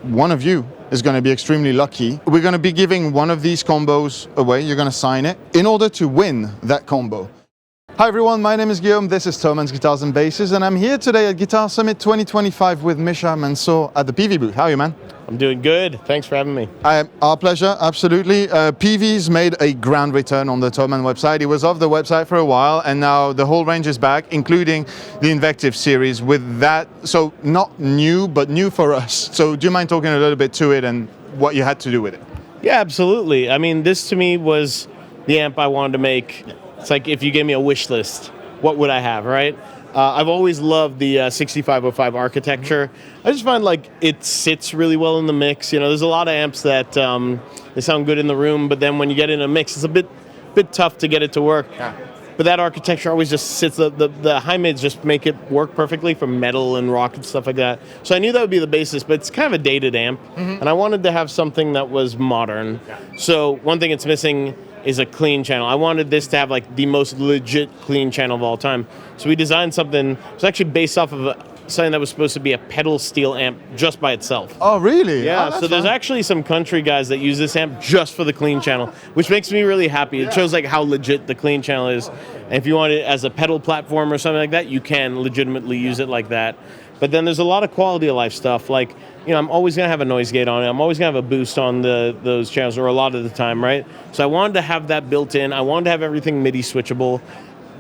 one of you is going to be extremely lucky. We're going to be giving one of these combos away. You're going to sign it in order to win that combo. Hi everyone, my name is Guillaume, this is Thoman's Guitars and Basses, and I'm here today at Guitar Summit 2025 with Misha Mansoor at the Peavey booth. How are you, man? I'm doing good. Thanks for having me. Our pleasure, absolutely. Peavey's made a grand return on the Thomann website. It was off the website for a while, and now the whole range is back, including the Invective series with that. So not new, but new for us. So do you mind talking a little bit to it and what you had to do with it? Yeah, absolutely. I mean, this to me was the amp I wanted to make. It's like if you gave me a wish list, what would I have, right? I've always loved the 6505 architecture. I just find like it sits really well in the mix. You know, there's a lot of amps that they sound good in the room, but then when you get in a mix, it's a bit tough to get it to work. Yeah. But that architecture always just sits, the high mids just make it work perfectly for metal and rock and stuff like that. So I knew that would be the basis, but it's kind of a dated amp, and I wanted to have something that was modern. Yeah. So one thing it's missing is a clean channel. I wanted this to have like the most legit clean channel of all time. So we designed something, it was actually based off of something that was supposed to be a pedal steel amp just by itself. Oh, really? Yeah, oh, so there's actually some country guys that use this amp just for the clean channel, which makes me really happy. It shows like how legit the clean channel is. And if you want it as a pedal platform or something like that, you can legitimately use it like that. But then there's a lot of quality of life stuff. Like, you know, I'm always going to have a noise gate on it. I'm always going to have a boost on those channels, or a lot of the time, right? So I wanted to have that built in. I wanted to have everything MIDI switchable.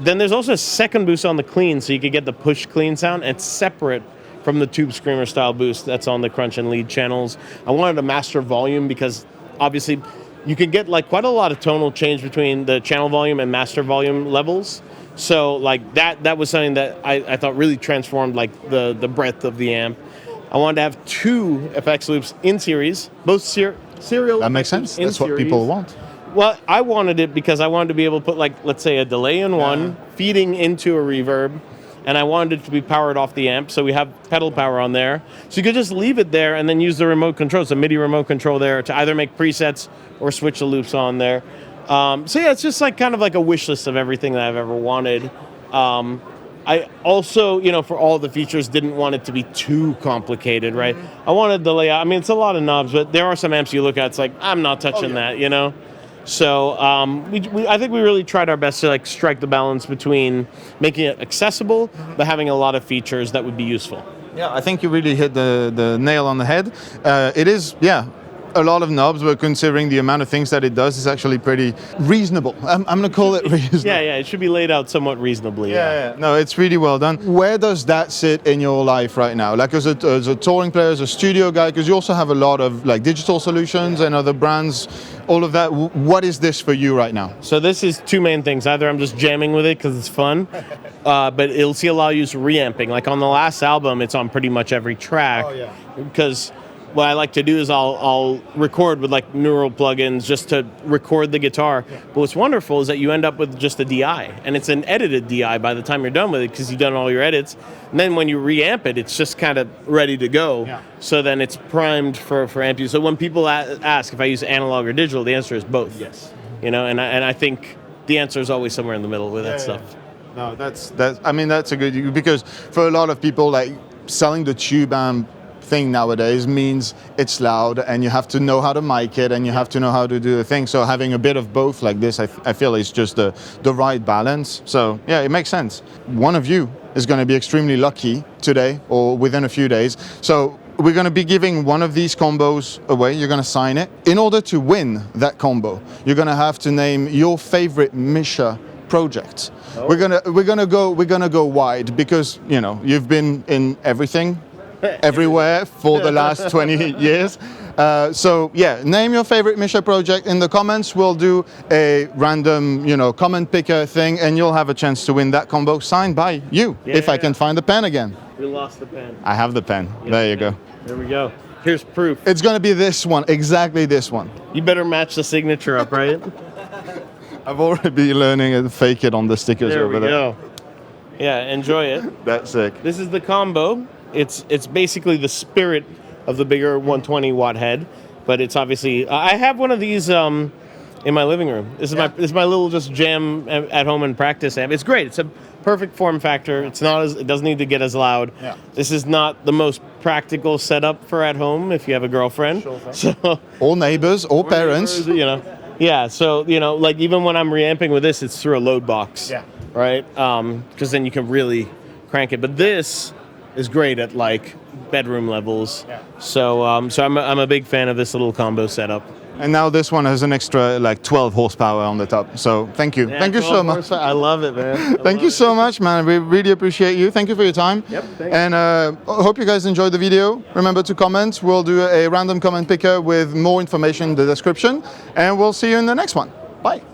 Then there's also a second boost on the clean, so you could get the push clean sound, and it's separate from the tube screamer style boost that's on the crunch and lead channels. I wanted a master volume because obviously you can get like quite a lot of tonal change between the channel volume and master volume levels. So like that was something that I thought really transformed like the breadth of the amp. I wanted to have two FX loops in series, both serial. That makes sense. That's what people want. Well, I wanted it because I wanted to be able to put like, let's say a delay in one, feeding into a reverb, and I wanted it to be powered off the amp, so we have pedal power on there. So you could just leave it there and then use the remote control, so MIDI remote control there to either make presets or switch the loops on there. So yeah, it's just like kind of like a wish list of everything that I've ever wanted. I also, you know, for all the features, didn't want it to be too complicated, right? I wanted the layout. I mean, it's a lot of knobs, but there are some amps you look at, it's like, I'm not touching that, you know? So I think we really tried our best to like strike the balance between making it accessible, but having a lot of features that would be useful. Yeah, I think you really hit the nail on the head. It is, yeah, a lot of knobs, but considering the amount of things that it does, is actually pretty reasonable. I'm going to call it reasonable. Yeah, it should be laid out somewhat reasonably. Yeah. No, it's really well done. Where does that sit in your life right now? Like as a touring player, as a studio guy, because you also have a lot of like digital solutions and other brands, all of that. What is this for you right now? So this is two main things. Either I'm just jamming with it because it's fun, but it'll see a lot of use reamping. Like on the last album, it's on pretty much every track. Because what I like to do is I'll record with like neural plugins just to record the guitar. But what's wonderful is that you end up with just a DI, and it's an edited DI by the time you're done with it because you've done all your edits. And then when you reamp it, it's just kind of ready to go. Yeah. So then it's primed for amp use. So when people ask if I use analog or digital, the answer is both. Yes. You know, and I think the answer is always somewhere in the middle with that stuff. No, that's I mean that's a good, because for a lot of people like selling the tube amp thing nowadays means it's loud and you have to know how to mic it and you have to know how to do the thing. So having a bit of both like this, I feel is just the right balance. So yeah, it makes sense. One of you is going to be extremely lucky today or within a few days. So we're going to be giving one of these combos away. You're going to sign it. In order to win that combo, you're going to have to name your favorite Misha project. Oh. We're gonna go wide because, you know, you've been in everything, everywhere for the last 20 years. So yeah, name your favorite Misha project in the comments. We'll do a random, you know, comment picker thing, and you'll have a chance to win that combo signed by you. If I can find the pen again. We lost the pen. I have the pen. There you go. There we go. Here's proof. It's gonna be this one, exactly this one. You better match the signature up, right? I've already been learning to fake it on the stickers over there. There we go. Yeah, enjoy it. That's sick. This is the combo. It's basically the spirit of the bigger 120 watt head, but it's obviously I have one of these in my living room. This is my little just jam at home and practice amp. It's great. It's a perfect form factor. It doesn't need to get as loud. Yeah. This is not the most practical setup for at home if you have a girlfriend. So Or neighbors, or parents. you know, yeah. So you know, like even when I'm reamping with this, it's through a load box. Yeah. Right. Because then you can really crank it. But this is great at like bedroom levels. Yeah. So I'm a big fan of this little combo setup. And now this one has an extra like 12 horsepower on the top. So thank you. Yeah, Thank you so much. I love it, man. Thank you so much, man. We really appreciate you. Thank you for your time. Yep, thanks. And I hope you guys enjoyed the video. Remember to comment. We'll do a random comment picker with more information in the description. And we'll see you in the next one. Bye.